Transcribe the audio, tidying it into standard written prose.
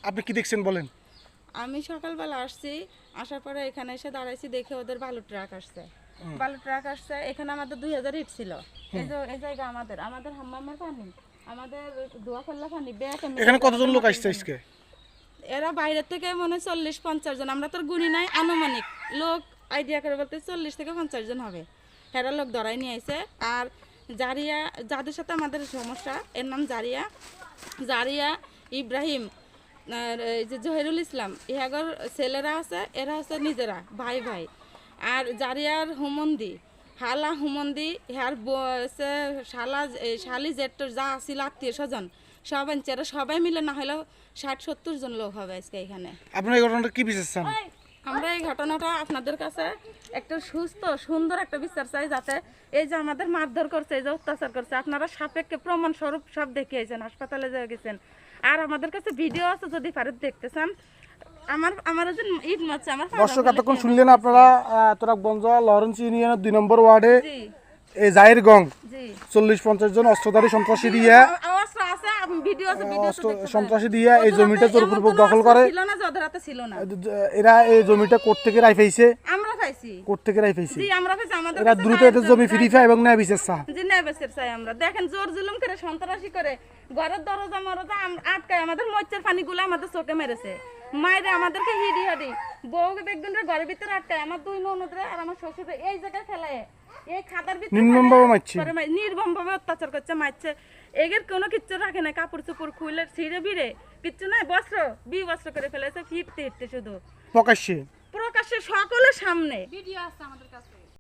আপনি কি দেখছেন বলেন? আমি সকালবেলা আসছি, আসার পরে এখানে এসে দাঁড়াইছি, দেখে ওদের বালু ট্রাক আসছে। বালু ট্রাক আসছে, এখানে আমাদের 2000 ইট ছিল। এই জায়গা আমাদের হাম্মামের পানি, আমাদের দোয়া ফেললা পানি। এখানে কতজন লোক আসছে আজকে? এরা বাইরের থেকে মনে হয় 40-50 জন, আমরা তোর গুনি নাই, আনুমানিক লোক আইডিয়া করে বলতে 40 থেকে 50 জন হবে। হেরা লোক ধরাই নিয়ে আইছে। আর জারিয়া, যাদের সাথে আমাদের সমস্যা, এর নাম জারিয়া ইব্রাহিম, আর এই যে জহিরুল ইসলাম, ইহাগর ছেলেরা আছে, এরা আছে নিজেরা ভাই ভাই। আর জারিয়ার হুমন্দি, হালা হুমন্দি, ইহার শালি জেট যা আসছিল আত্মীয় স্বজন সব আনছে। এরা সবাই মিলে না হলেও 60-70 জন লোক হবে আজকে এখানে। আপনার এই ঘটনাটা কি বিচার চান? আমরা এই ঘটনাটা আপনাদের কাছে একটা সুস্থ সুন্দর একটা বিচার চাই, যাতে এই যে আমাদের মারধর করছে, এই যে অত্যাচার করছে, আপনারা সাপেক্ষে প্রমাণ স্বরূপ সব দেখিয়েছেন, হাসপাতালে যাওয়া গেছেন। আর আমাদের কাছে ভিডিও আছে, যদি পারেন দেখতে চান। আমার যে ঈদ মারছে আমার দর্শক এতক্ষণ শুনলেন আপনারা তোরাকগঞ্জ লরেন্স ইউনিয়নের 2 নম্বর ওয়ার্ডে জি এই জাহিরগঞ্জ জি 40-50 জন অস্ত্রধারী সন্ত্রাসী দিয়ে অস্ত্র আছে, ভিডিও আছে, ভিডিও সন্ত্রাসী দিয়ে এই জমিটা জোরপূর্বক দখল করে। ছিল না, ওদের হাতে ছিল না। এরা এই জমিটা কোর্ট থেকে রাই পাইছে, আমরা পাইছি, কোর্ট থেকে রাই পাইছে। জি আমরা পাইছি। আমাদের এরা দ্রুত এদের জমি ফিরি পায় এবং ন্যায় বিচার চায়। জি ন্যায় বিচার চাই আমরা। দেখেন জোর জুলুম করে, সন্ত্রাসী করে, ঘরের দরজা মরজা আটকায়, আমাদের মচ্চের পানিগুলো আমাদের চোখে মেরেছে, মায়েরা আমাদেরকে হিডি হাডি, বউকে বেগদিনরা ঘরের ভিতরে আটকায়, আমার 2 ননদরা আর আমার শ্বশুরে এই জায়গায় ফেলায়, এই খাদার ভিতরে নির্মমভাবে মারছে, নির্মমভাবে অত্যাচার করছে, মারছে। এগের কোনো কিচ্ছু রাখে না, কাপড় চোপড় খুলে ছিঁড়ে বিড়ে কিচ্ছু নাই, বস্ত্র করে ফেলেছে, ফিরতে শুধু প্রকাশ্যে প্রকাশ্যে সকলের সামনে। ভিডিও আছে আমাদের কাছে।